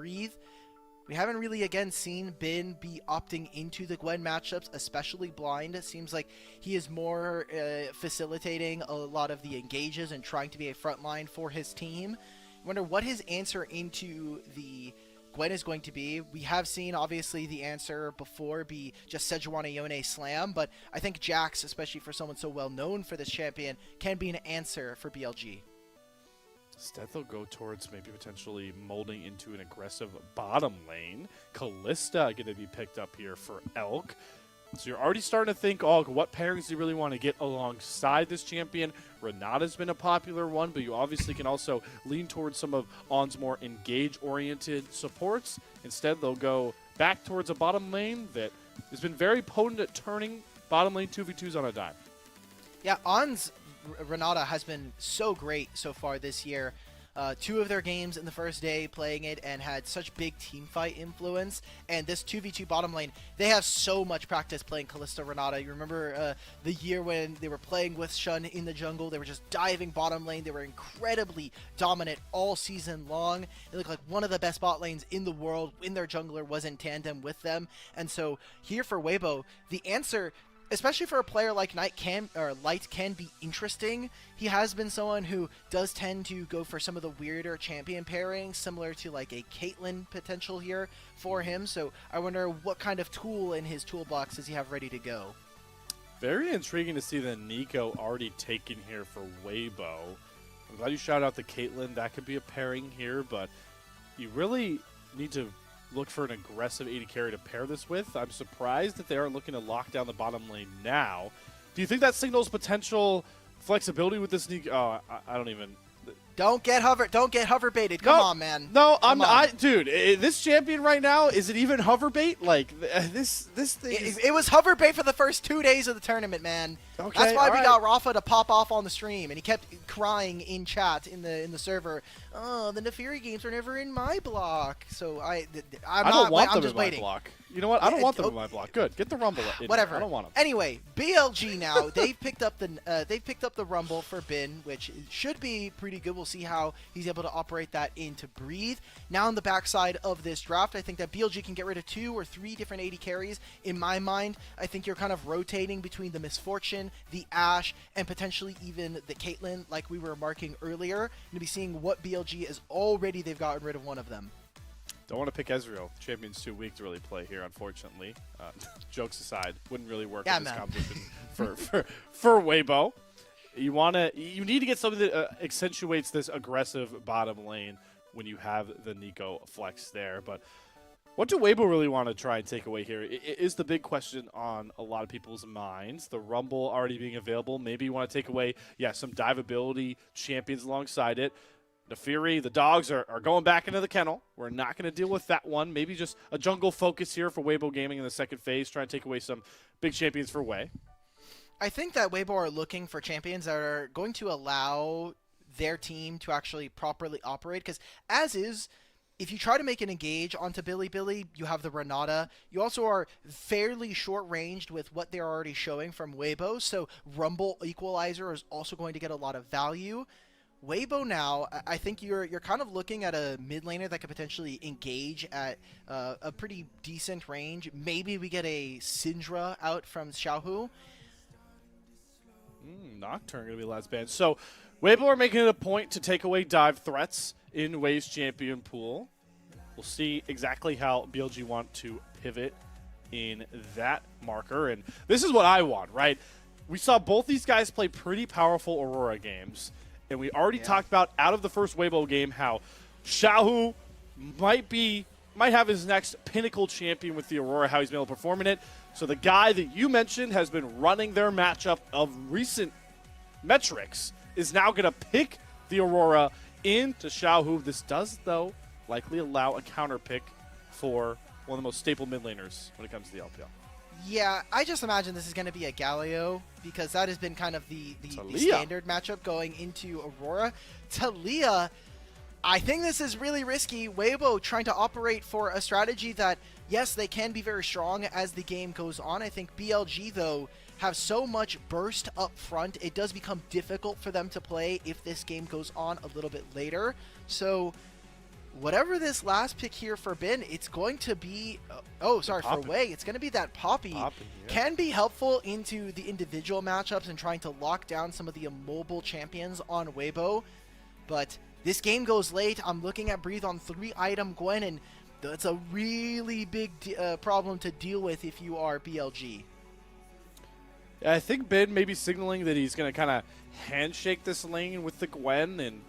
breathe. We haven't really, again, seen Bin be opting into the Gwen matchups, especially blind. It seems like he is more facilitating a lot of the engages and trying to be a front line for his team. I wonder what his answer into the Gwen is going to be. We have seen, obviously, the answer before be just Sejuani Yone Slam, but I think Jax, especially for someone so well known for this champion, can be an answer for BLG. Instead, they'll go towards maybe potentially molding into an aggressive bottom lane. Kalista going to be picked up here for Elk. So you're already starting to think, oh, what pairings do you really want to get alongside this champion? Renata's been a popular one, but you obviously can also lean towards some of On's more engage-oriented supports. Instead, they'll go back towards a bottom lane that has been very potent at turning bottom lane 2v2s on a dime. Yeah, On's Renata has been so great so far this year. 2 of their games in the first day playing it and had such big team fight influence. And this 2v2 bottom lane, they have so much practice playing Kalista Renata. You remember the year when they were playing with Shun in the jungle, they were just diving bottom lane. They were incredibly dominant all season long. It looked like one of the best bot lanes in the world when their jungler was in tandem with them. And so here for Weibo, the answer, especially for a player like Light, can be interesting. He has been someone who does tend to go for some of the weirder champion pairings, similar to like a Caitlyn potential here for him. So I wonder what kind of tool in his toolbox does he have ready to go. Very intriguing to see the Nico already taken here for Weibo. I'm glad you shouted out the Caitlyn. That could be a pairing here, but you really need to look for an aggressive AD carry to pair this with. I'm surprised that they aren't looking to lock down the bottom lane now. Do you think that signals potential flexibility with this Nico? Oh, I don't even. Don't get hover baited. Come on, man. No, I'm not. Dude, this champion right now, is it even hover bait? Like, this thing it was hover bait for the first 2 days of the tournament, man. Okay, that's why we got Rafa to pop off on the stream, and he kept crying in chat in the server. Oh, the Nefiri games are never in my block. So I don't want them in my block. You know what? I don't want them in my block. Good, get the Rumble. Whatever. I don't want them. Anyway, BLG now they've picked up the Rumble for Bin, which should be pretty good. We'll see how he's able to operate that into Breathe. Now on the backside of this draft, I think that BLG can get rid of 2 or 3 different AD carries. In my mind, I think you're kind of rotating between the Misfortune, the Ashe, and potentially even the Caitlyn, like we were marking earlier. To be seeing what BLG is already. They've gotten rid of one of them. Don't want to pick Ezreal. Champion's too weak to really play here, unfortunately. Jokes aside, wouldn't really work in this competition for Weibo. You need to get something that accentuates this aggressive bottom lane when you have the Nico flex there. But what do Weibo really want to try and take away here? It is the big question on a lot of people's minds. The Rumble already being available. Maybe you want to take away, some dive ability champions alongside it. Nefiri, the dogs are going back into the kennel. We're not going to deal with that one. Maybe just a jungle focus here for Weibo Gaming in the second phase, trying to take away some big champions for Wei. I think that Weibo are looking for champions that are going to allow their team to actually properly operate, because as is, if you try to make an engage onto Bilibili, you have the Renata. You also are fairly short-ranged with what they're already showing from Weibo, so Rumble Equalizer is also going to get a lot of value. Weibo now, I think you're kind of looking at a mid laner that could potentially engage at a pretty decent range. Maybe we get a Syndra out from Xiaohu. Nocturne going to be last banned. So Weibo are making it a point to take away dive threats in Wei's champion pool. We'll see exactly how BLG want to pivot in that marker. And this is what I want, right? We saw both these guys play pretty powerful Aurora games. And we already talked about out of the first Weibo game how Xiaohu might have his next pinnacle champion with the Aurora, how he's been able to perform in it. So the guy that you mentioned has been running their matchup of recent metrics is now going to pick the Aurora into Xiaohu. This does, though, likely allow a counter pick for one of the most staple mid laners when it comes to the LPL. Yeah, I just imagine this is going to be a Galio, because that has been kind of the standard matchup going into Aurora. Talia, I think this is really risky. Weibo trying to operate for a strategy that, yes, they can be very strong as the game goes on. I think BLG, though, have so much burst up front, it does become difficult for them to play if this game goes on a little bit later. So whatever this last pick here for Bin, it's going to be, for Wei, it's going to be that Poppy. Can be helpful into the individual matchups and trying to lock down some of the immobile champions on Weibo. But this game goes late. I'm looking at Breathe on 3-item Gwen, and that's a really big problem to deal with if you are BLG. I think Bin may be signaling that he's going to kind of handshake this lane with the Gwen and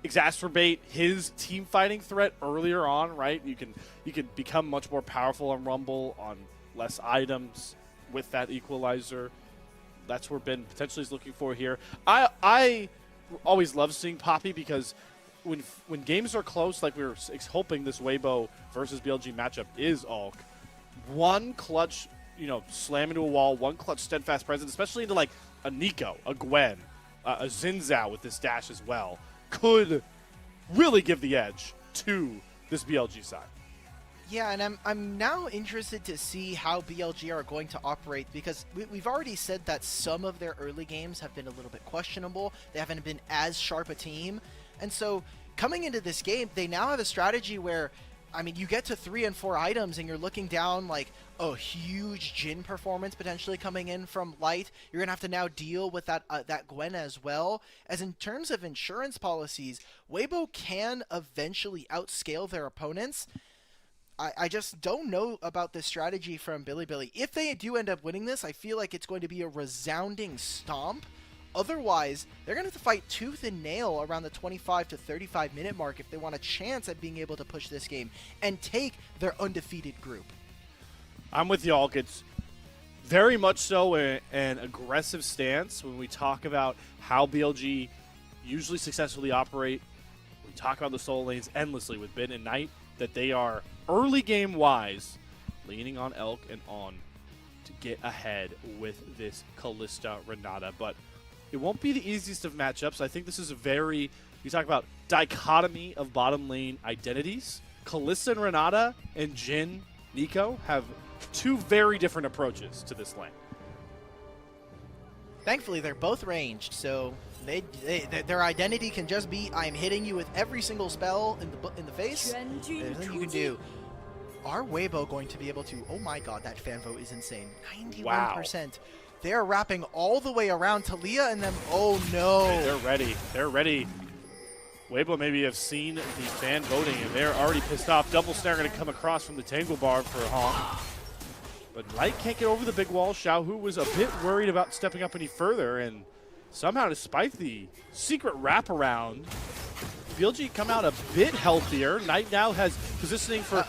exacerbate his team fighting threat earlier on, right? You can become much more powerful on Rumble on less items with that equalizer. That's where Ben potentially is looking for here. I always love seeing Poppy because when games are close, like we were hoping this Weibo versus BLG matchup is Alk, one clutch, slam into a wall, one clutch steadfast presence, especially into like a Nico, a Gwen, a Xin Zhao with this dash as well, could really give the edge to this BLG side. Yeah, and I'm now interested to see how BLG are going to operate, because we've already said that some of their early games have been a little bit questionable. They haven't been as sharp a team. And so coming into this game, they now have a strategy where, I mean, you get to 3 and 4 items and you're looking down like a huge Jhin performance potentially coming in from Light. You're going to have to now deal with that Gwen as well. As in terms of insurance policies, Weibo can eventually outscale their opponents. I just don't know about this strategy from Bilibili. If they do end up winning this, I feel like it's going to be a resounding stomp. Otherwise, they're going to have to fight tooth and nail around the 25 to 35 minute mark if they want a chance at being able to push this game and take their undefeated group. I'm with y'all. It's very much so an aggressive stance when we talk about how BLG usually successfully operate. We talk about the solo lanes endlessly with Bin and Knight, that they are early game wise leaning on Elk and on to get ahead with this Kalista Renata. But it won't be the easiest of matchups. I think this is you talk about dichotomy of bottom lane identities. Kalista and Renata and Jhin, Nico have two very different approaches to this lane. Thankfully, they're both ranged, so their identity can just be, I'm hitting you with every single spell in the face. There's nothing you can do. Are Weibo going to be able to? Oh my god, that fan vote is insane. 91%. Wow. They are wrapping all the way around Talia and them. Oh no. Hey, they're ready. They're ready. Weibo maybe have seen the fan voting and they're already pissed off. Double snare going to come across from the Tangle Bar for a honk. But Light can't get over the big wall. Xiaohu was a bit worried about stepping up any further, and somehow, despite the secret wraparound, BLG come out a bit healthier. Knight now has positioning for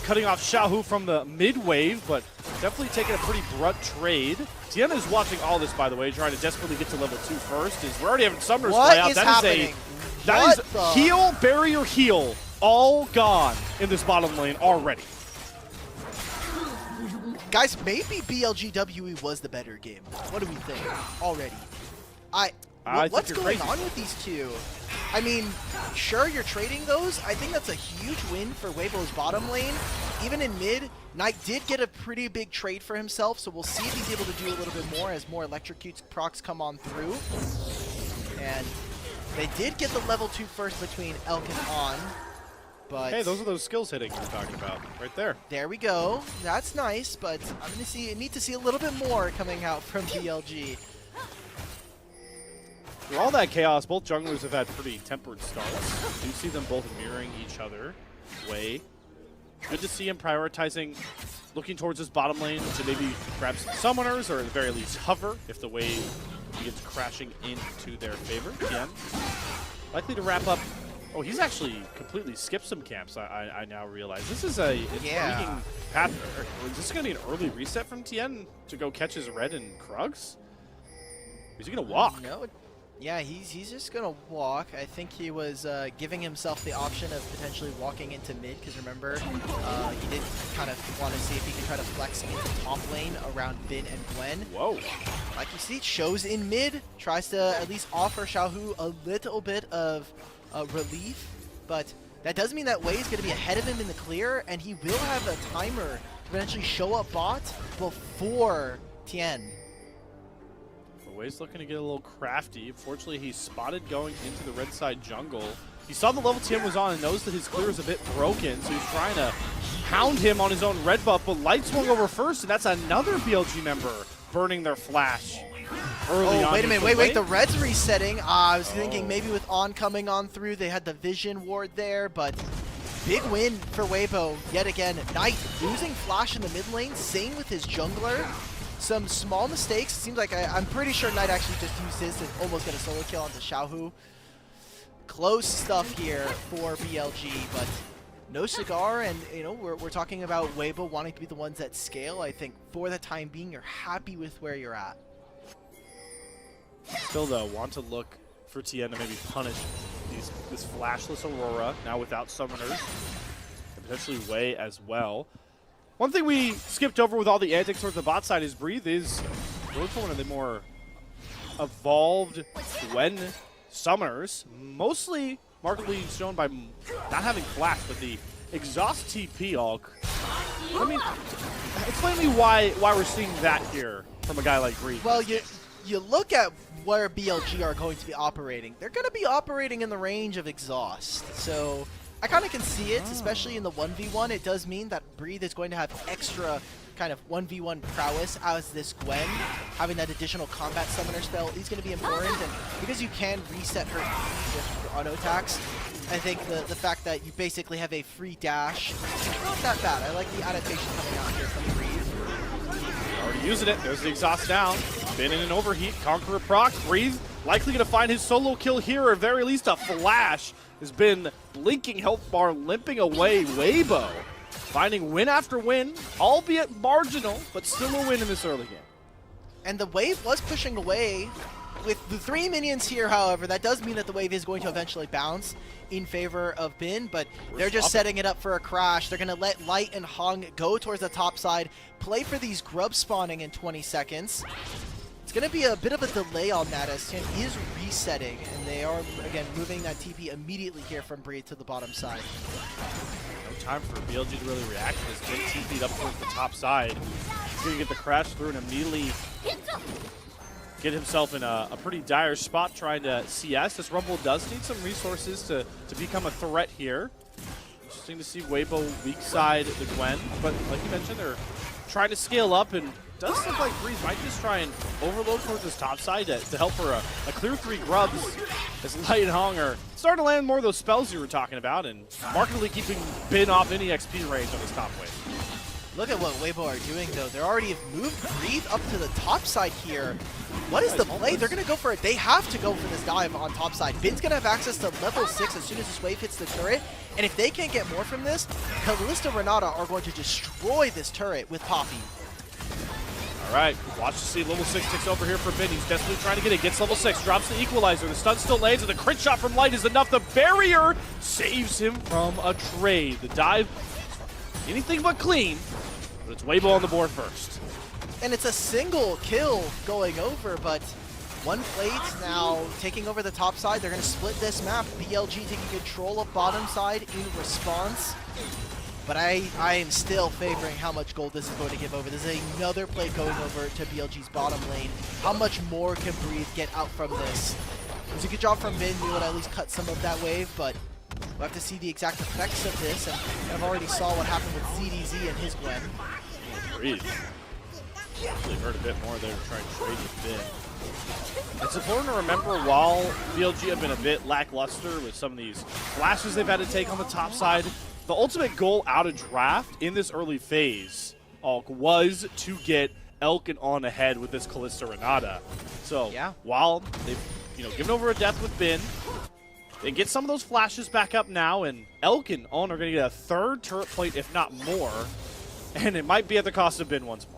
cutting off Xiaohu from the mid wave, but definitely taking a pretty blunt trade. Tian is watching all this, by the way, trying to desperately get to level 2 first. We're already having Summoners play out. That is heal, barrier, heal, all gone in this bottom lane already. Guys, maybe BLGWE was the better game. What do we think already? What's going on with these two? I mean, sure, you're trading those. I think that's a huge win for Weibo's bottom lane. Even in mid, Knight did get a pretty big trade for himself, so we'll see if he's able to do a little bit more as more electrocutes procs come on through. And they did get the level 2 first between Elk and On. But hey, those are those skills hitting you're talking about, right there. There we go. That's nice, but I'm gonna need to see a little bit more coming out from BLG. Through all that chaos, both junglers have had pretty tempered starts. You see them both mirroring each other. Wei, good to see him prioritizing, looking towards his bottom lane to maybe grab some summoners or at the very least hover if the wave begins crashing into their favor. Tian, likely to wrap up. Oh, he's actually completely skipped some camps, I now realize. This is a intriguing path. Is this going to be an early reset from Tian to go catch his red and Krugs? Is he going to walk? No. Yeah, he's just going to walk. I think he was giving himself the option of potentially walking into mid, because remember, he did kind of want to see if he could try to flex into top lane around Bin and Gwen. Whoa. Like you see, shows in mid, tries to at least offer Xiaohu a little bit of relief, but that does mean that Wei is going to be ahead of him in the clear, and he will have a timer to eventually show up bot before Tian. Wei's looking to get a little crafty. Fortunately, he's spotted going into the red side jungle. He saw the level Tian was on and knows that his clear is a bit broken, so he's trying to hound him on his own red buff, but Light swung over first, and that's another BLG member burning their flash early on. Oh, wait a minute, wait, the red's resetting. I was thinking maybe with On coming on through, they had the vision ward there, but big win for Weibo yet again. Knight losing flash in the mid lane, same with his jungler. Some small mistakes. It seems like I'm pretty sure Knight actually just used his to almost get a solo kill onto Xiaohu. Close stuff here for BLG, but no cigar, and you know we're talking about Weibo wanting to be the ones that scale. I think for the time being, you're happy with where you're at. Still though, want to look for Tian to maybe punish this flashless Aurora, now without summoners, and potentially Wei as well. One thing we skipped over with all the antics towards the bot side is Breathe is going for one of the more evolved Gwen summoners, mostly markedly shown by not having flash, but the exhaust TP, Alk. I mean, explain to me why we're seeing that here from a guy like Breathe. Well, you look at where BLG are going to be operating. They're going to be operating in the range of exhaust. So I kind of can see it, especially in the 1v1. It does mean that Breathe is going to have extra kind of 1v1 prowess as this Gwen. Having that additional combat summoner spell is going to be important, and because you can reset her with your auto attacks, I think the fact that you basically have a free dash is not that bad. I like the adaptation coming out here from Breathe. Already using it. There's the exhaust down. Been in an overheat. Conqueror proc. Breathe. Likely going to find his solo kill here, or at very least a flash. Has been blinking health bar, limping away Weibo. Finding win after win, albeit marginal, but still a win in this early game. And the wave was pushing away. With the 3 minions here, however, that does mean that the wave is going to eventually bounce in favor of Bin, but they're just setting it up for a crash. They're going to let Light and Hung go towards the top side, play for these Grubs spawning in 20 seconds. It's going to be a bit of a delay on that as Tian is resetting, and they are, again, moving that TP immediately here from Breathe to the bottom side. No time for BLG to really react to this. Bin TP'd up towards the top side. He's going to get the crash through and immediately get himself in a pretty dire spot trying to CS. This Rumble does need some resources to become a threat here. Interesting to see Weibo weak side the Gwen, but like you mentioned, they're trying to scale up, and does look like Breeze might just try and overload towards this top side to help for a clear 3 Grubs as Light and Hong are starting to land more of those spells you were talking about and markedly keeping Bin off any XP range on this top wave. Look at what Weibo are doing, though. They already have moved Breathe up to the top side here. What is the play? They're going to go for it. They have to go for this dive on top side. Bin's going to have access to level 6 as soon as this wave hits the turret. And if they can't get more from this, Kalista Renata are going to destroy this turret with Poppy. All right, watch to see level 6 ticks over here for Bin. He's desperately trying to get it. Gets level 6, drops the equalizer. The stun still lands, and the crit shot from Light is enough. The barrier saves him from a trade. The dive, anything but clean, but it's Weibo on the board first. And it's a single kill going over, but one plate now taking over the top side. They're going to split this map. BLG taking control of bottom side in response. But I am still favoring how much gold this is going to give over. This is another play going over to BLG's bottom lane. How much more can Breathe get out from this? It was a good job from Bin. We would at least cut some of that wave, but we'll have to see the exact effects of this. And I've already saw what happened with ZDZ and his Gwen. Breathe. Actually heard a bit more. They were trying to trade with Bin. It's important to remember while BLG have been a bit lackluster with some of these flashes they've had to take on the top side, the ultimate goal out of draft in this early phase, Alk, was to get Elk and On ahead with this Kalista Renata. So yeah, while they've given over a death with Bin, they get some of those flashes back up now, and Elk and On are going to get a third turret plate, if not more, and it might be at the cost of Bin once more.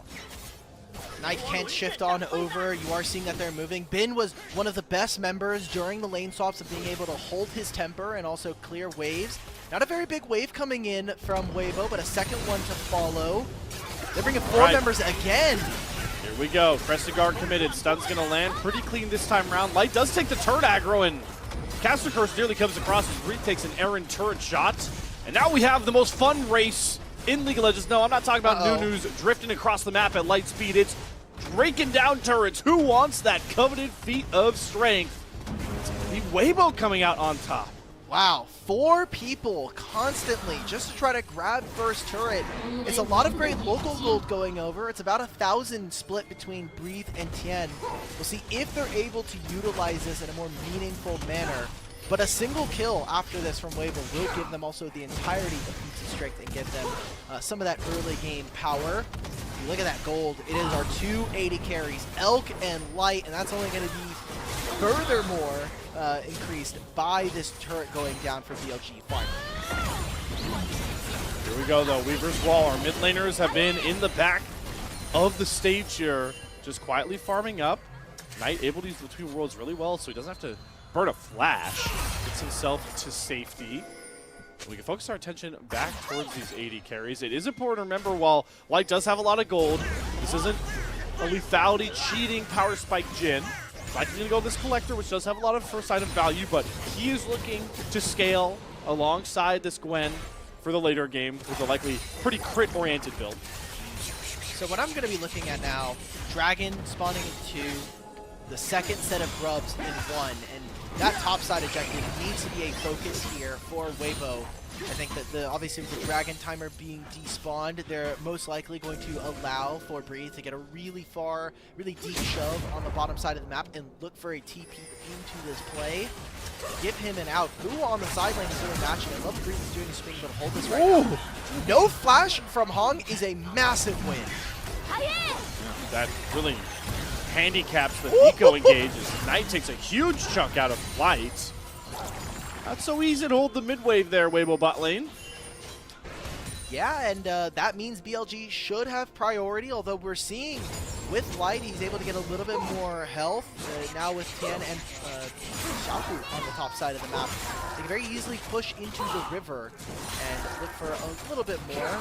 Knight can't shift on over. You are seeing that they're moving. Bin was one of the best members during the lane swaps of being able to hold his temper and also clear waves. Not a very big wave coming in from Weibo, but a second one to follow. They're bringing 4 members again. Here we go. Crested Guard committed. Stun's going to land pretty clean this time around. Light does take the turret aggro, and Caster Curse nearly comes across as Breathe takes an errant turret shot. And now we have the most fun race in League of Legends. No, I'm not talking about Nunu's drifting across the map at light speed. It's raking down turrets. Who wants that coveted feat of strength? It's going to be Weibo coming out on top. Wow, 4 people constantly just to try to grab first turret. It's a lot of great local gold going over. It's about 1,000 split between Breathe and Tian. We'll see if they're able to utilize this in a more meaningful manner. But a single kill after this from Weibo will give them also the entirety of pizza strength and give them some of that early game power. If you look at that gold, it is our 2 AD carries, Elk and Light, and that's only going to be furthermore increased by this turret going down for BLG finally. Here we go though, Weaver's Wall. Our mid laners have been in the back of the stage here, just quietly farming up. Knight able to use Between Worlds really well, so he doesn't have to burn a flash. Gets himself to safety. We can focus our attention back towards these AD carries. It is important to remember, while Light does have a lot of gold, this isn't a lethality cheating power spike Jhin. Likely going to go with this Collector, which does have a lot of first item value, but he is looking to scale alongside this Gwen for the later game with a likely pretty crit-oriented build. So what I'm going to be looking at now, Dragon spawning in 2, the second set of Grubs in 1, and that topside objective needs to be a focus here for Weibo. I think that obviously with the Dragon timer being despawned, they're most likely going to allow for Breathe to get a really far, really deep shove on the bottom side of the map and look for a TP into this play. Give him an out. Who on the side lane is really matching. I love Breathe is doing his thing, but hold this right now. No flash from Hong is a massive win. That really handicaps the eco engages. Knight takes a huge chunk out of Light. Not so easy to hold the mid wave there, Weibo bot lane. Yeah, and that means BLG should have priority, although we're seeing with Light, he's able to get a little bit more health. Now with Tian and Xiaohu on the top side of the map, they can very easily push into the river and look for a little bit more.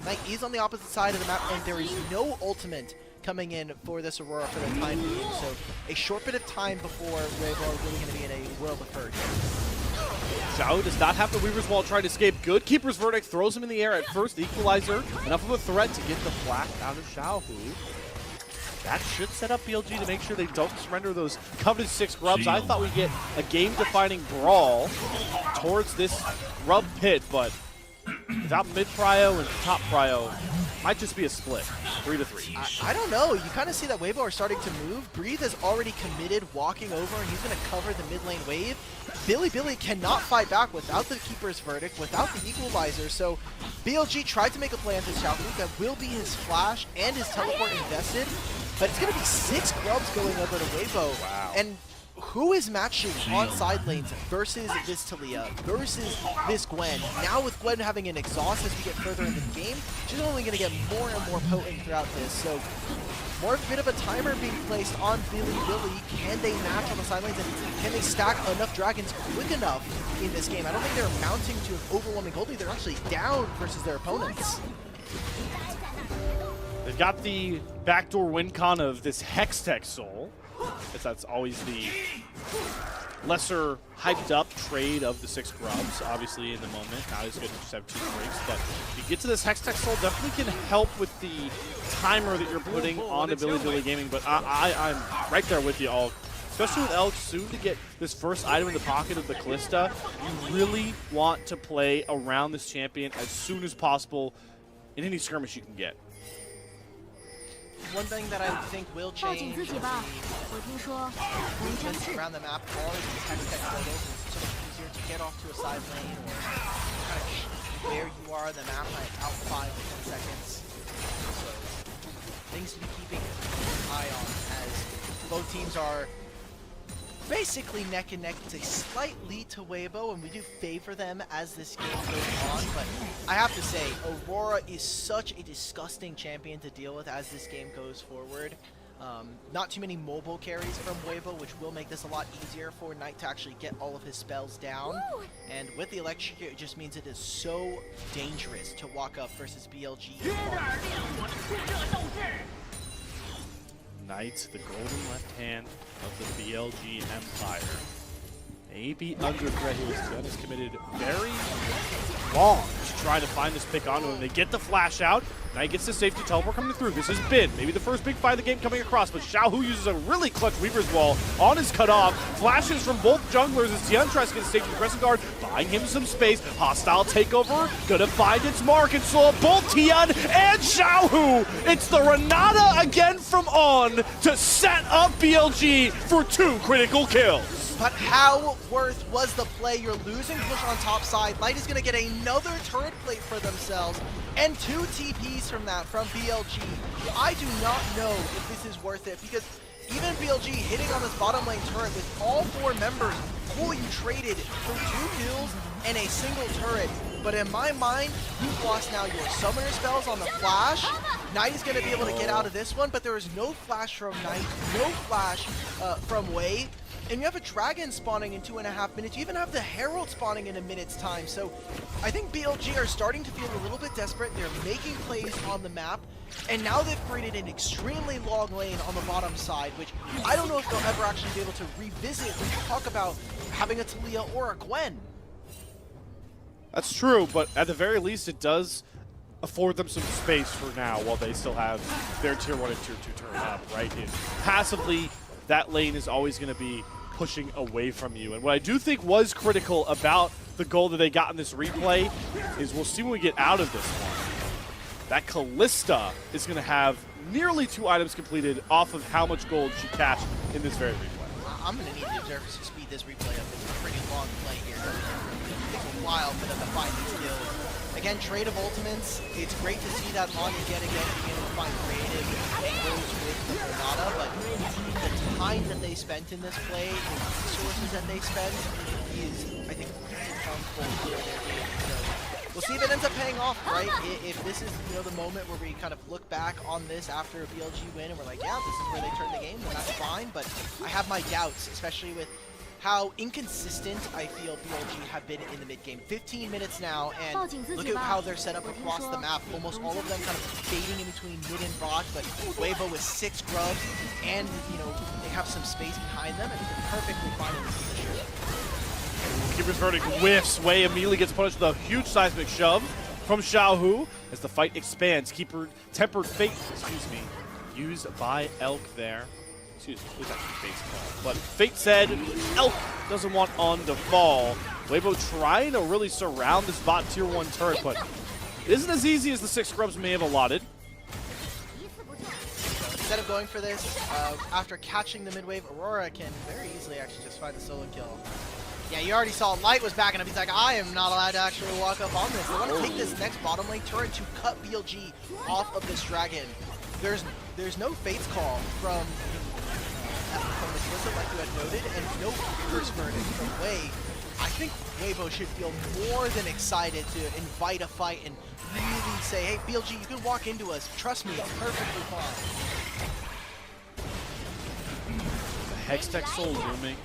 Knight is on the opposite side of the map, and there is no ultimate coming in for this Aurora for the time being. So a short bit of time before Weibo are really going to be in a world of hurt. Xiaohu does not have the Weaver's Wall trying to escape. Good Keeper's Verdict throws him in the air at first. The Equalizer, enough of a threat to get the flak out of Xiaohu. That should set up BLG to make sure they don't surrender those coveted 6 Grubs. I thought we'd get a game-defining brawl towards this Grub pit, but without mid-prio and top prio, might just be a split, 3-3. I don't know. You kind of see that Weibo are starting to move. Breathe has already committed walking over, and he's going to cover the mid lane wave. Bilibili cannot fight back without the Keeper's Verdict, without the Equalizer, so BLG tried to make a play onto Xiaohu. That will be his flash and his teleport invested, but it's going to be 6 Grubs going over to Weibo. Wow. And who is matching on side lanes versus this Talia, versus this Gwen? Now with Gwen having an exhaust as we get further into the game, she's only going to get more and more potent throughout this. So more of a bit of a timer being placed on Bilibili. Can they match on the side lanes, and can they stack enough dragons quick enough in this game? I don't think they're mounting to an overwhelming gold lead. They're actually down versus their opponents. They've got the backdoor win con of this Hextech Soul. That's always the lesser hyped up trade of the 6 Grubs. Obviously in the moment, not as good to just have 2 breaks, but if you get to this Hextech Soul, definitely can help with the timer that you're putting on Bilibili Gaming, but I'm right there with you all. Especially with Elk soon to get this first item in the pocket of the Callista, you really want to play around this champion as soon as possible in any skirmish you can get. One thing that I think will change movements around the map are these Hextech portals. It's so much easier to get off to a side lane or kind of where you are on the map like out 5 or 10 seconds. So things to be keeping an eye on as both teams are basically neck and neck. It's a slight lead to Weibo, and we do favor them as this game goes on, but I have to say, Aurora is such a disgusting champion to deal with as this game goes forward. Not too many mobile carries from Weibo, which will make this a lot easier for Knight to actually get all of his spells down. And with the Electric, it just means it is so dangerous to walk up versus BLG. Knight, the golden left hand of the BLG Empire. maybe under threat here. Tian is committed very long to try to find this pick onto him. They get the flash out. Knight gets the safety teleport coming through. This has been maybe the first big fight of the game coming across, but Xiaohu uses a really clutch Weaver's Wall on his cutoff. Flashes from both junglers as Tian tries to get a safety pressing guard, buying him some space. Hostile takeover, gonna find its mark and slow up both Tian and Xiaohu. It's the Renata again from On to set up BLG for 2 critical kills. But how worth was the play? You're losing push on top side. Light is going to get another turret plate for themselves, and 2 TPs from that from BLG. I do not know if this is worth it, because even BLG hitting on this bottom lane turret with all 4 members, cool, you traded for 2 kills and a single turret. But in my mind, you've lost now your summoner spells on the flash. Knight is going to be able to get out of this one, but there is no flash from Knight, no flash from Wei. And you have a dragon spawning in 2.5 minutes. You even have the Herald spawning in a minute's time. So I think BLG are starting to feel a little bit desperate. They're making plays on the map. And now they've created an extremely long lane on the bottom side, which I don't know if they'll ever actually be able to revisit when you talk about having a Talia or a Gwen. That's true, but at the very least it does afford them some space for now while they still have their tier 1 and tier 2 turn up, right? And passively, that lane is always going to be pushing away from you. And what I do think was critical about the goal that they got in this replay is we'll see when we get out of this one. That Kalista is going to have nearly 2 items completed off of how much gold she cashed in this very replay. I'm going to need the observers to speed this replay up. It's a pretty long play here. It takes a while for them to find these kills. Again, trade of ultimates. It's great to see that On yet again being able to find creative angles with the Renata, but the time that they spent in this play, the resources that they spent, is, I think, harmful for their game. So we'll see if it ends up paying off, right? If this is, you know, the moment where we kind of look back on this after a BLG win and we're like, yeah, this is where they turned the game, then that's fine. But I have my doubts, especially with how inconsistent I feel BLG have been in the mid-game. 15 minutes now, and look at how they're set up across the map. Almost all of them kind of fading in between mid and bot, but Weibo with 6 grubs, and, you know, they have some space behind them, and they're perfectly fine in this position. Keeper's Verdict whiffs. Wei immediately gets punished with a huge seismic shove from Xiaohu as the fight expands. Keeper Tempered Fate, used by Elk there. Excuse me, it was actually Fate's call. But Fate said Elk doesn't want On to fall. Weibo trying to really surround this bot tier 1 turret, but it isn't as easy as the 6 grubs may have allotted. Instead of going for this, after catching the mid-wave, Aurora can very easily actually just find the solo kill. Yeah, you already saw Light was backing up. He's like, I am not allowed to actually walk up on this. They want to take this next bottom lane turret to cut BLG off of this dragon. There's no Fate's call from Explicit, like you had noted, and no Keeper's Verdict from Wei. I think Weibo should feel more than excited to invite a fight and really say, hey, BLG, you can walk into us. Trust me, it's perfectly fine. The Hextech Soul looming.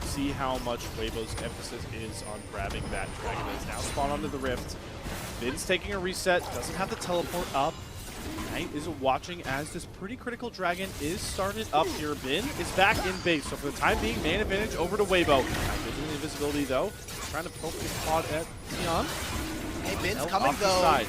See how much Weibo's emphasis is on grabbing that dragon that is now spawned onto the rift. Bin's taking a reset, doesn't have the teleport up. Knight is watching as this pretty critical dragon is started up here. Bin is back in base, so for the time being, man advantage over to Weibo. Knight losing the invisibility though, trying to poke his pod at Tian. Hey, Bin's coming though.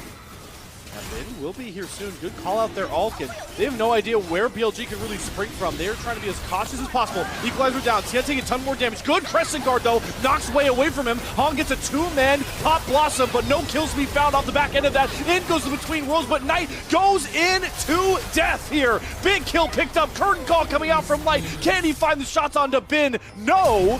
Bin will be here soon. Good call out there, Alk, and they have no idea where BLG can really spring from. They are trying to be as cautious as possible. Equalizer down. Tian taking a ton more damage. Good pressing guard though. Knocks Wei away from him. Hong gets a 2-man pop blossom, but no kills to be found off the back end of that. In goes the between worlds, but Knight goes in to death here. Big kill picked up. Curtain call coming out from Light. Can he find the shots onto Bin? No.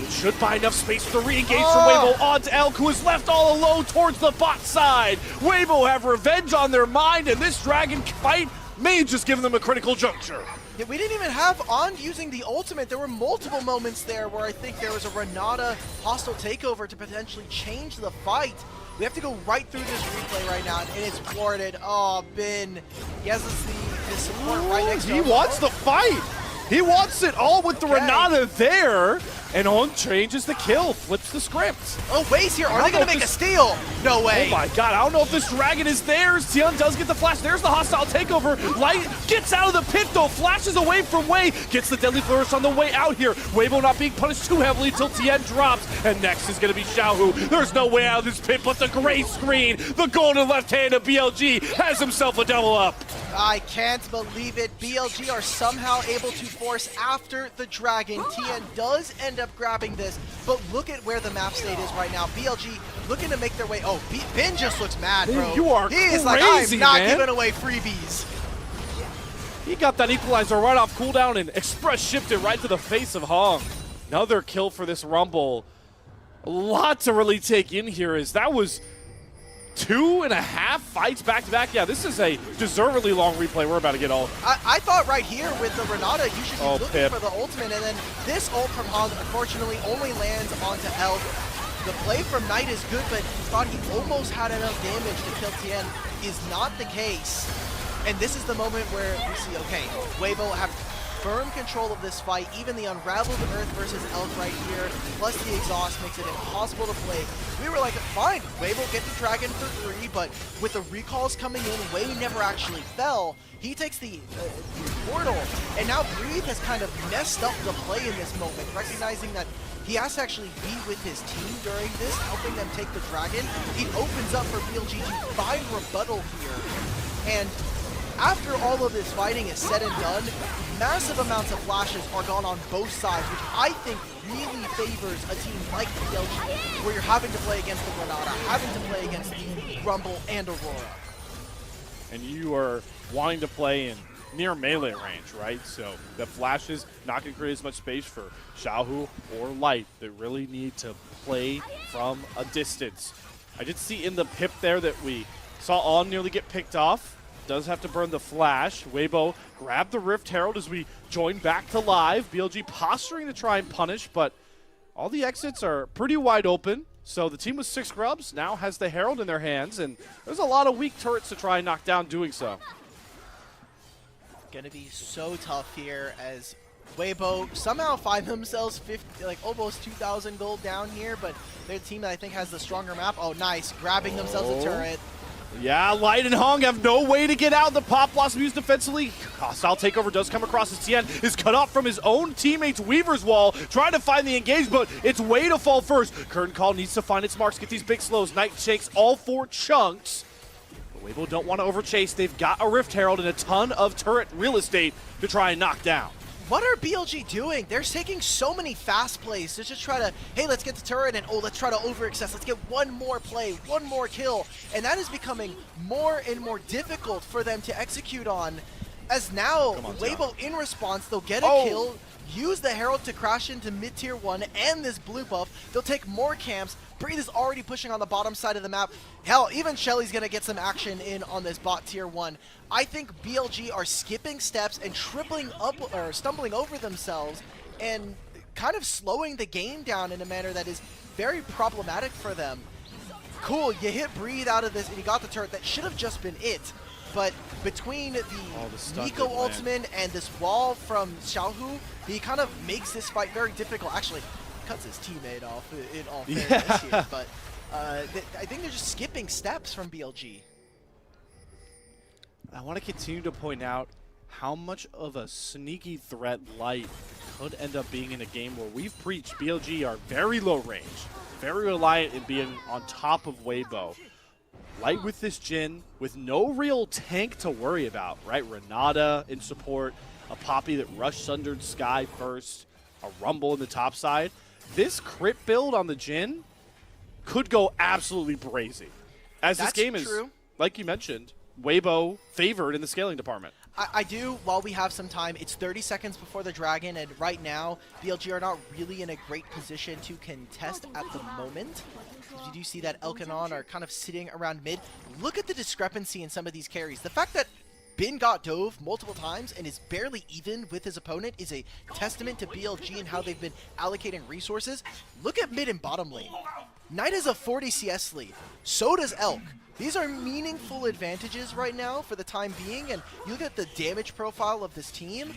Should buy enough space for the re-engage from Weibo onto Elk, who is left all alone towards the bot side. Weibo have revenge on their mind, and this dragon fight may just give them a critical juncture. Yeah, we didn't even have On using the ultimate. There were multiple moments there where I think there was a Renata hostile takeover to potentially change the fight. We have to go right through this replay right now, and it's thwarted. Oh, Bin. He has the support right next to him. He wants the fight. He wants it all with the Renata there. And on changes the kill, flips the script. Oh, Waze here. Are they going to make a steal? No way. Oh my god, I don't know if this dragon is theirs. Tian does get the flash. There's the hostile takeover. Light gets out of the pit though, flashes away from Wei, gets the deadly flourish on the way out here. Weibo not being punished too heavily until Tian drops. And next is going to be Xiaohu. There's no way out of this pit but the gray screen. The golden left hand of BLG has himself a double up. I can't believe it. BLG are somehow able to force after the dragon. Tian does end up grabbing this, but look at where the map state is right now. BLG looking to make their way. Oh, Ben just looks mad, bro. You are He is crazy, like, I'm not man. giving away freebies. He got that equalizer right off cooldown and express shipped it right to the face of Hong. Another kill for this Rumble. A lot to really take in here as that was 2.5 fights back-to-back. Yeah, this is a deservedly long replay. We're about to get all. I thought right here with the Renata, you should be looking Pip. for the ultimate, and then this ult from Hong unfortunately only lands onto Elk. The play from Knight is good, but he thought he almost had enough damage to kill Tian. Is not the case. And this is the moment where we see, okay, Weibo have firm control of this fight. Even the unraveled Earth versus Elk right here, plus the exhaust makes it impossible to play. We were like, fine, Weibo get the dragon for 3, but with the recalls coming in, Wei never actually fell. He takes the portal, and now Breathe has kind of messed up the play in this moment, recognizing that he has to actually be with his team during this, helping them take the dragon. It opens up for BLG to find rebuttal here, and after all of this fighting is said and done, massive amounts of flashes are gone on both sides, which I think really favors a team like BLG, where you're having to play against the Renata, having to play against the Rumble and Aurora. And you are wanting to play in near melee range, right? So the flashes not going to create as much space for Xiaohu or Light. They really need to play from a distance. I did see in the pip there that we saw On nearly get picked off. Does have to burn the flash. Weibo grabbed the Rift Herald as we join back to live. BLG posturing to try and punish, but all the exits are pretty wide open. So the team with 6 Grubs now has the Herald in their hands, and there's a lot of weak turrets to try and knock down doing so. Gonna be so tough here as Weibo somehow find themselves 50, like almost 2,000 gold down here, but their team that I think has the stronger map. Oh, nice, grabbing themselves a turret. Yeah, Light and Hong have no way to get out. The Pop Blossom used defensively. Hostile takeover does come across as Tian is cut off from his own teammate's Weaver's Wall, trying to find the engage, but it's Wei to fall first. Curtain Call needs to find its marks, get these big slows. Knight shakes all 4 chunks. But Weibo don't want to overchase. They've got a Rift Herald and a ton of turret real estate to try and knock down. What are BLG doing? They're taking so many fast plays to just try to, hey, let's get the turret, and oh, let's try to over-access. Let's get one more play, one more kill. And that is becoming more and more difficult for them to execute on. As now, Weibo in response, they'll get a kill, use the Herald to crash into mid-tier 1 and this blue buff. They'll take more camps. Breathe is already pushing on the bottom side of the map. Hell, even Shelly's going to get some action in on this bot tier 1. I think BLG are skipping steps and tripling up or stumbling over themselves and kind of slowing the game down in a manner that is very problematic for them. Cool, you hit Breathe out of this and you got the turret. That should have just been it. But between the Nico ultimate and this wall from Xiaohu, he kind of makes this fight very difficult. Actually, cuts his teammate off in all fairness here, but I think they're just skipping steps from BLG. I want to continue to point out how much of a sneaky threat Light could end up being in a game where we've preached BLG are very low range, very reliant in being on top of Weibo. Light with this Jhin, with no real tank to worry about, right? Renata in support, a Poppy that rushed Sundered Sky first, a Rumble in the top side. This crit build on the Jhin could go absolutely brazy. As this game is, like you mentioned, Weibo favored in the scaling department. I do, while we have some time, it's 30 seconds before the Dragon, and right now, BLG are not really in a great position to contest at the moment. You do see that Elk and On are kind of sitting around mid. Look at the discrepancy in some of these carries. The fact that Bin got dove multiple times and is barely even with his opponent is a testament to BLG and how they've been allocating resources. Look at mid and bottom lane. Knight has a 40 CS lead. So does Elk. These are meaningful advantages right now for the time being, and you look at the damage profile of this team,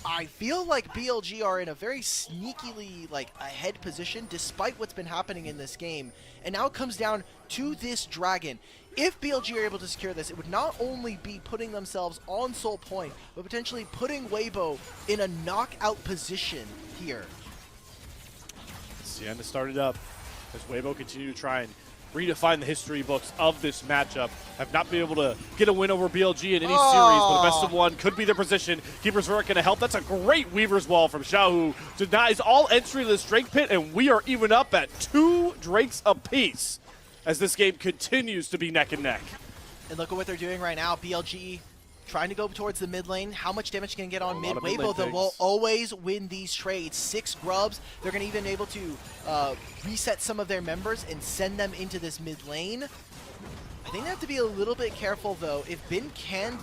I feel like BLG are in a very sneakily ahead position despite what's been happening in this game. And now it comes down to this dragon. If BLG are able to secure this, it would not only be putting themselves on Soul Point, but potentially putting Weibo in a knockout position here. Tian started up as Weibo continue to try and redefine the history books of this matchup. Have not been able to get a win over BLG in any series, but a best of one could be their position. Keeper's Verdict going to help. That's a great Weaver's Wall from Xiaohu. Denies all entry to this Drake pit, and we are even up at 2 Drakes apiece as this game continues to be neck and neck. And look at what they're doing right now. BLG trying to go towards the mid lane. How much damage can get on mid? Weibo, though, will always win these trades. 6 Grubs. They're going to even able to reset some of their members and send them into this mid lane. I think they have to be a little bit careful, though. If Bin can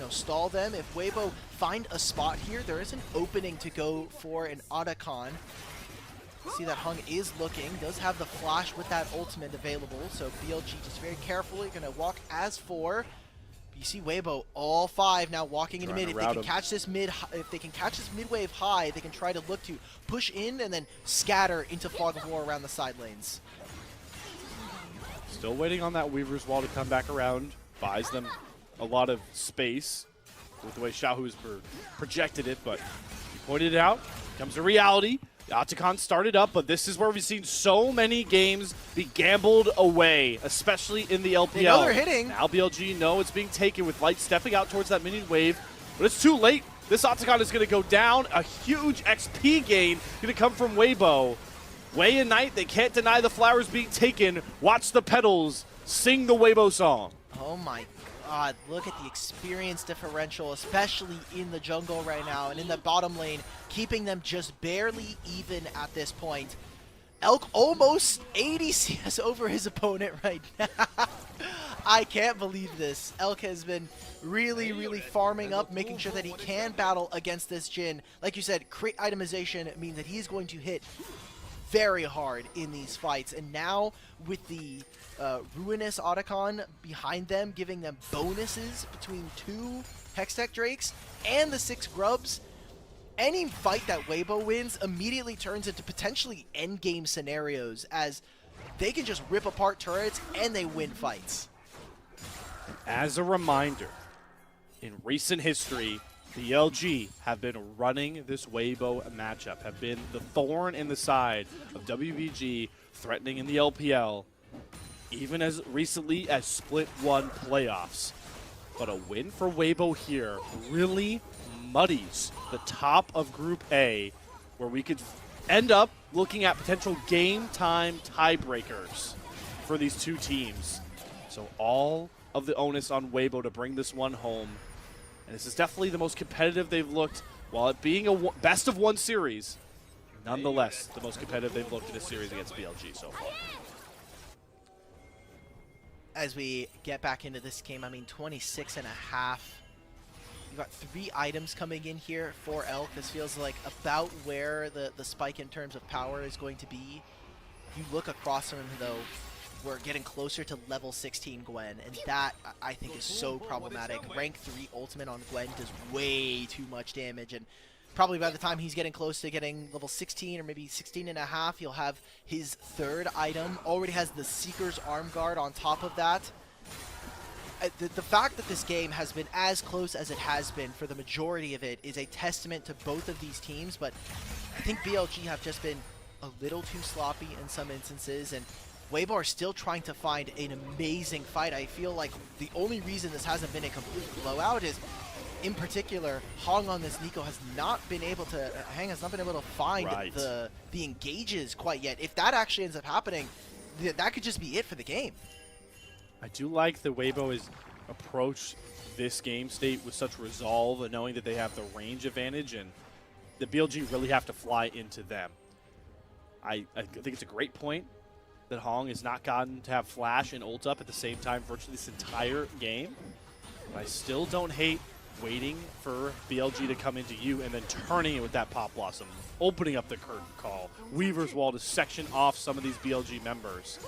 stall them, if Weibo find a spot here, there is an opening to go for an Otacon. See that Hung is looking, does have the flash with that ultimate available, so BLG just very carefully going to walk as 4. You see Weibo, all 5 now walking into mid. If they can catch this mid wave high, they can try to look to push in and then scatter into Fog of War around the side lanes. Still waiting on that Weaver's Wall to come back around. Buys them a lot of space with the way Xiaohu's projected it, but he pointed it out. Comes to reality. The Otacon started up, but this is where we've seen so many games be gambled away, especially in the LPL. They know they're hitting. Now BLG know it's being taken with Light stepping out towards that minion wave, but it's too late. This Otacon is going to go down. A huge XP gain going to come from Weibo. Way and Night, they can't deny the flowers being taken. Watch the petals sing the Weibo song. Oh my god, look at the experience differential, especially in the jungle right now and in the bottom lane, keeping them just barely even at this point. Elk almost 80 CS over his opponent right now. I can't believe this. Elk has been really farming up, making sure that he can battle against this Jhin. Like you said, crit itemization means that he's going to hit very hard in these fights, and now with the Ruinous Otacon behind them, giving them bonuses between 2 Hextech Drakes and the 6 Grubs, any fight that Weibo wins immediately turns into potentially endgame scenarios, as they can just rip apart turrets and they win fights. As a reminder, in recent history, the LG have been running this Weibo matchup, have been the thorn in the side of WBG, threatening in the LPL, even as recently as Split 1 playoffs. But a win for Weibo here really muddies the top of Group A, where we could end up looking at potential game time tiebreakers for these 2 teams. So all of the onus on Weibo to bring this one home. And this is definitely the most competitive they've looked, while it being a best of 1 series, nonetheless the most competitive they've looked in a series against BLG so far. As we get back into this game, I mean, 26.5. You've got 3 items coming in here for Elk. This feels like about where the spike in terms of power is going to be. You look across from him, though, we're getting closer to level 16 Gwen, and that, I think, is so problematic. Rank 3 ultimate on Gwen does way too much damage, and probably by the time he's getting close to getting level 16 or maybe 16.5, he'll have his 3rd item. Already has the Seeker's Arm Guard on top of that. The fact that this game has been as close as it has been for the majority of it is a testament to both of these teams, but I think BLG have just been a little too sloppy in some instances, and Weibo are still trying to find an amazing fight. I feel like the only reason this hasn't been a complete blowout is, in particular, Hong on this Nico has not been able to, Hang has not been able to find the engages quite yet. If that actually ends up happening, that could just be it for the game. I do like the Weibo has approached this game state with such resolve, and knowing that they have the range advantage and the BLG really have to fly into them. I think it's a great point that Hong has not gotten to have Flash and ult up at the same time virtually this entire game. But I still don't hate waiting for BLG to come into you and then turning it with that Pop Blossom, opening up the curtain call, Weaver's Wall to section off some of these BLG members.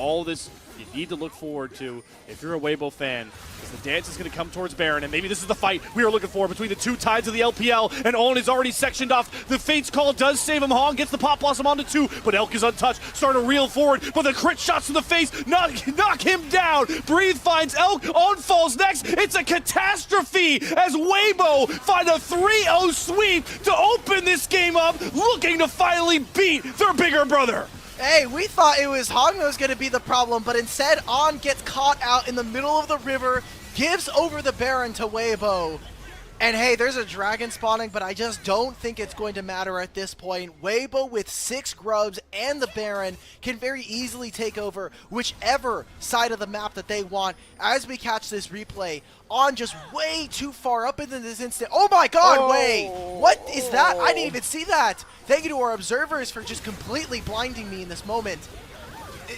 all this you need to look forward to if you're a Weibo fan, is the dance is going to come towards Baron, and maybe this is the fight we are looking for between the two tides of the LPL, and Owen is already sectioned off. The Fate's Call does save him. Hong gets the Pop Blossom onto 2, but Elk is untouched, starting to reel forward, but the crit shots to the face knock him down. Breathe finds Elk, On falls next. It's a catastrophe as Weibo find a 3-0 sweep to open this game up, looking to finally beat their bigger brother. Hey, we thought it was Hong that was going to be the problem, but instead On gets caught out in the middle of the river, gives over the Baron to Weibo. And hey, there's a dragon spawning, but I just don't think it's going to matter at this point. Weibo with 6 Grubs and the Baron can very easily take over whichever side of the map that they want. As we catch this replay, On just way too far up into this instant. Oh my god, wait! What is that? I didn't even see that! Thank you to our observers for just completely blinding me in this moment.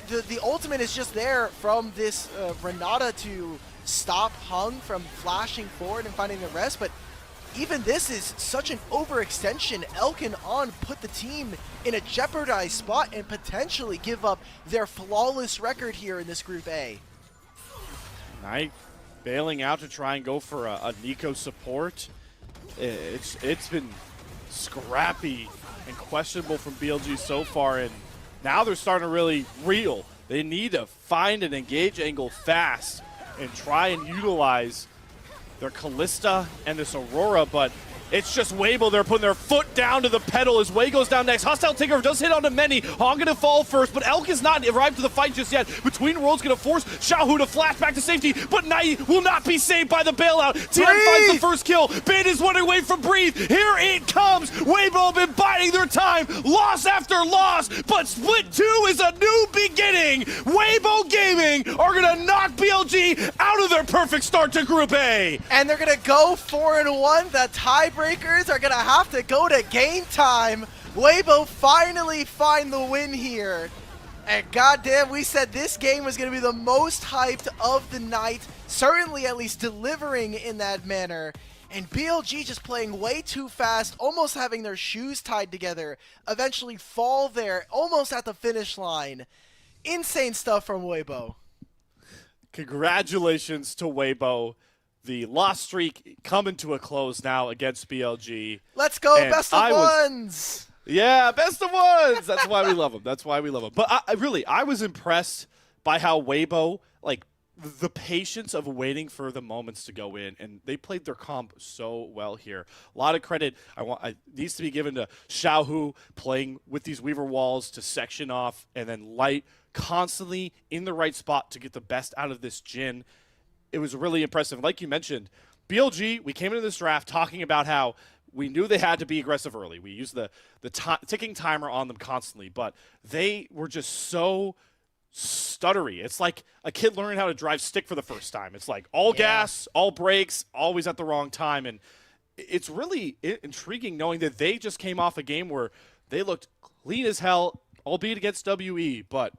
The ultimate is just there from this Renata to stop Hung from flashing forward and finding the rest, but even this is such an overextension. Elk and On put the team in a jeopardized spot and potentially give up their flawless record here in this Group A. Knight bailing out to try and go for a Nico support. It's been scrappy and questionable from BLG so far, and now they're starting to really reel. They need to find an engage angle fast and try and utilize their Callista and this Aurora, but it's just Weibo. They're putting their foot down to the pedal as Wei goes down next. Hostile Takeover does hit onto many. Hong gonna fall first, but Elk has not arrived to the fight just yet. Between Worlds gonna force Xiaohu to flash back to safety, but Knight will not be saved by the bailout. Tian finds the first kill. Bane is running away from Breathe. Here it comes. Weibo have been biding their time, loss after loss, but Split 2 is a new beginning. Weibo Gaming are gonna knock BLG out of their perfect start to Group A. And they're gonna go 4-1. The tiebreakers are gonna have to go to game time. Weibo finally find the win here. And goddamn, we said this game was gonna be the most hyped of the night. Certainly at least delivering in that manner. And BLG just playing way too fast, almost having their shoes tied together, eventually fall there, almost at the finish line. Insane stuff from Weibo. Congratulations to Weibo. The loss streak coming to a close now against BLG. Let's go, and best of ones! Yeah, best of ones! That's why we love them. That's why we love them. But I was impressed by how Weibo, like, the patience of waiting for the moments to go in, and they played their comp so well here. A lot of credit needs to be given to Xiaohu playing with these Weaver walls to section off, and then Light constantly in the right spot to get the best out of this Jhin. It was really impressive. Like you mentioned, BLG, we came into this draft talking about how we knew they had to be aggressive early. We used the ticking timer on them constantly, but they were just so stuttery. It's like a kid learning how to drive stick for the first time. It's like all gas, all brakes, always at the wrong time. And it's really intriguing knowing that they just came off a game where they looked clean as hell, albeit against WE, but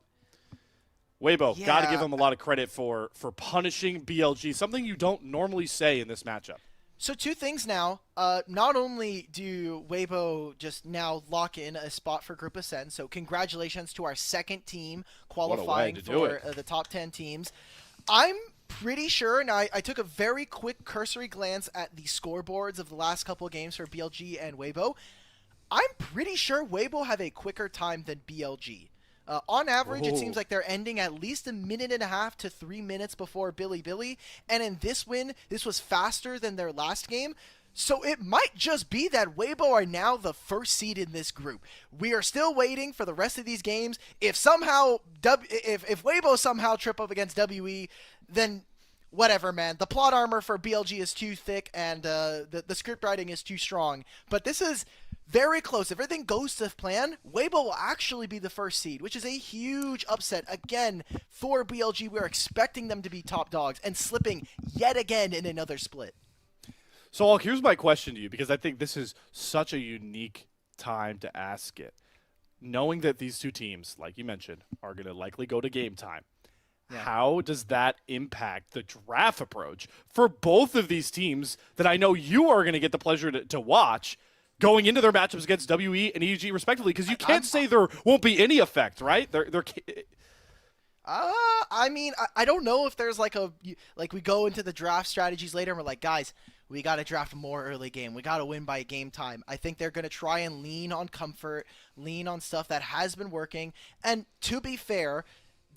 Weibo, got to give them a lot of credit for punishing BLG, something you don't normally say in this matchup. So 2 things now. Not only do Weibo just now lock in a spot for Group Ascend, so congratulations to our second team qualifying for the top 10 teams. I'm pretty sure, and I took a very quick cursory glance at the scoreboards of the last couple of games for BLG and Weibo. I'm pretty sure Weibo have a quicker time than BLG. On average, it seems like they're ending at least 1.5 minutes to 3 minutes before Bilibili. And in this win, this was faster than their last game. So it might just be that Weibo are now the first seed in this group. We are still waiting for the rest of these games. If somehow, if Weibo somehow trip up against WE, then whatever, man. The plot armor for BLG is too thick, and the script writing is too strong. But this is very close. If everything goes to plan, Weibo will actually be the first seed, which is a huge upset, again, for BLG. We're expecting them to be top dogs and slipping yet again in another split. So, Alk, here's my question to you, because I think this is such a unique time to ask it. Knowing that these two teams, like you mentioned, are going to likely go to game time, how does that impact the draft approach for both of these teams that I know you are going to get the pleasure to watch going into their matchups against WE and EG respectively? Because you can't say there won't be any effect, right? I mean, I don't know if there's like we go into the draft strategies later and we're like, guys, we got to draft more early game. We got to win by game time. I think they're going to try and lean on comfort, lean on stuff that has been working. And to be fair,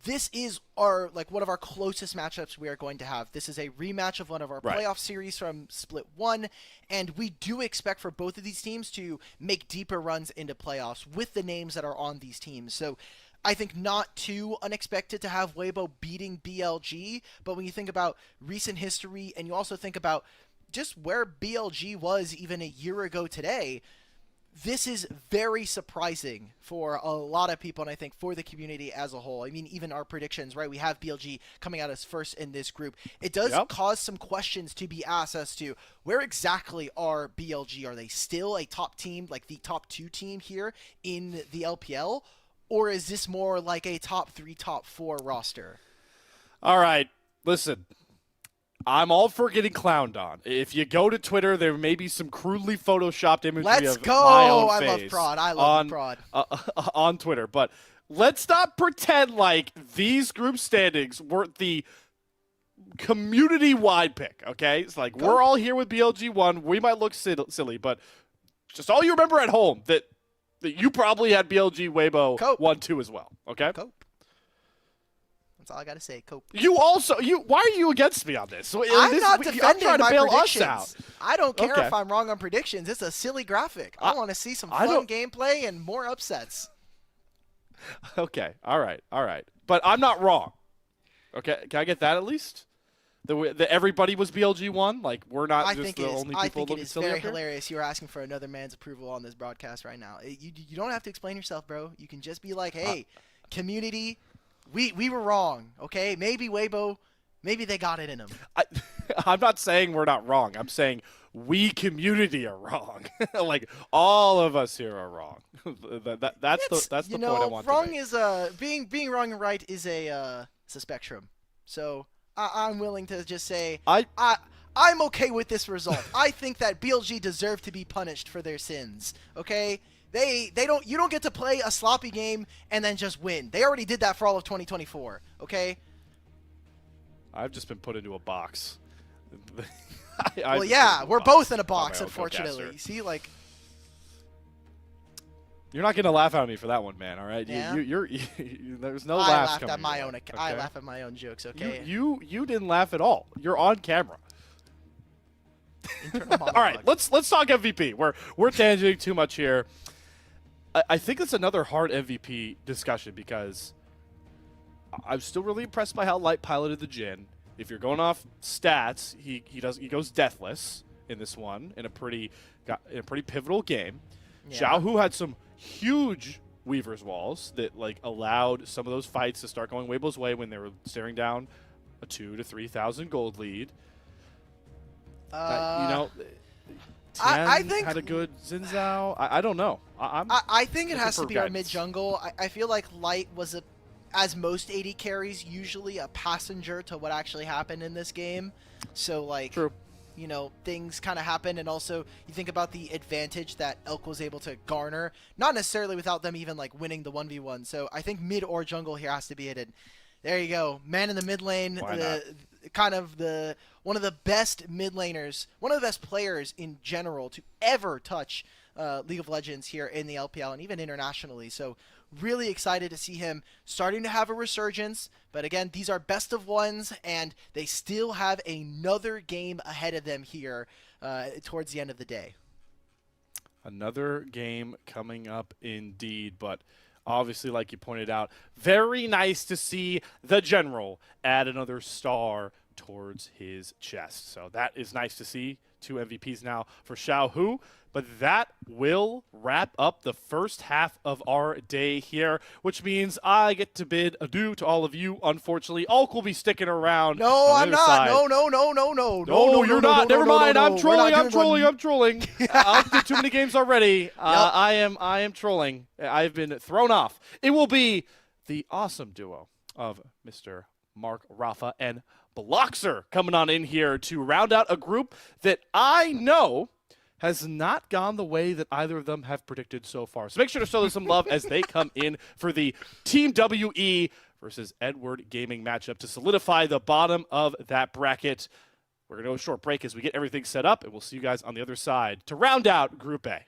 this is one of our closest matchups we are going to have. This is a rematch of one of our playoff series from Split 1, and we do expect for both of these teams to make deeper runs into playoffs with the names that are on these teams. So I think not too unexpected to have Weibo beating BLG, but when you think about recent history and you also think about just where BLG was even a year ago today, this is very surprising for a lot of people, and I think for the community as a whole. I mean, even our predictions, right? We have BLG coming out as first in this group. It does cause some questions to be asked as to where exactly are BLG? Are they still a top team, like the top 2 team here in the LPL? Or is this more like a top 3, top 4 roster? All right, listen. I'm all for getting clowned on. If you go to Twitter, there may be some crudely photoshopped imagery Let's of go! my own I face love prod. On Twitter. But let's not pretend like these group standings weren't the community-wide pick, okay? It's like we're all here with BLG1. We might look silly, but just all you remember at home that you probably had BLG Weibo 1-2 as well, okay? Cope. That's all I gotta say. Cope. Why are you against me on this? I'm not defending I'm trying to my bail predictions. us out. I don't care if I'm wrong on predictions. It's a silly graphic. I want to see some fun gameplay and more upsets. Okay. All right. But I'm not wrong. Okay. Can I get that at least? That everybody was BLG1? Like, we're not just the only people looking silly up here? I think it is very hilarious. You're asking for another man's approval on this broadcast right now. You don't have to explain yourself, bro. You can just be like, hey, community, we were wrong, okay? Maybe Weibo, maybe they got it in them. I'm not saying we're not wrong. I'm saying we community are wrong. Like, all of us here are wrong. That's the point I want wrong to make. Is being wrong and right is a spectrum. So I'm willing to just say I'm okay with this result. I think that BLG deserve to be punished for their sins. Okay, you don't get to play a sloppy game and then just win. They already did that for all of 2024. Okay. I've just been put into a box. Well, yeah, we're both in a box, unfortunately. You see, like. You're not gonna laugh at me for that one, man. All right, yeah. There's no laughs coming. I laugh at my own jokes. Okay. You didn't laugh at all. You're on camera. All right, let's talk MVP. We're tangenting too much here. I think it's another hard MVP discussion because I'm still really impressed by how Light piloted the Jhin. If you're going off stats, he goes deathless in this one in a pretty pivotal game. Yeah. Xiaohu had some huge Weaver's walls that like allowed some of those fights to start going Weibo's way when they were staring down a 2,000 to 3,000 gold lead. Tian I think had a good Xin Zhao. I don't know. I think it has to be our mid jungle. I feel like Light was as most AD carries, usually a passenger to what actually happened in this game. So like. True. You know, things kind of happen, and also you think about the advantage that Elk was able to garner, not necessarily without them even like winning the 1v1. So I think mid or jungle here has to be hidden. There you go, man in the mid lane, one of the best mid laners, one of the best players in general to ever touch League of Legends here in the LPL and even internationally. So really excited to see him starting to have a resurgence. But again, these are best of ones, and they still have another game ahead of them here towards the end of the day. Another game coming up indeed, but obviously, like you pointed out, very nice to see the General add another star towards his chest. So that is nice to see. 2 MVPs now for Xiaohu. But that will wrap up the first half of our day here, which means I get to bid adieu to all of you. Unfortunately, Alk will be sticking around. No, I'm not. Side. No, you're not. Never mind. I'm trolling. I'll do too many games already. Yep. I am trolling. I've been thrown off. It will be the awesome duo of Mr. Mark Rafa and Bloxer coming on in here to round out a group that I know has not gone the way that either of them have predicted so far. So make sure to show them some love as they come in for the Team WE versus Edward Gaming matchup to solidify the bottom of that bracket. We're going to go a short break as we get everything set up, and we'll see you guys on the other side to round out Group A.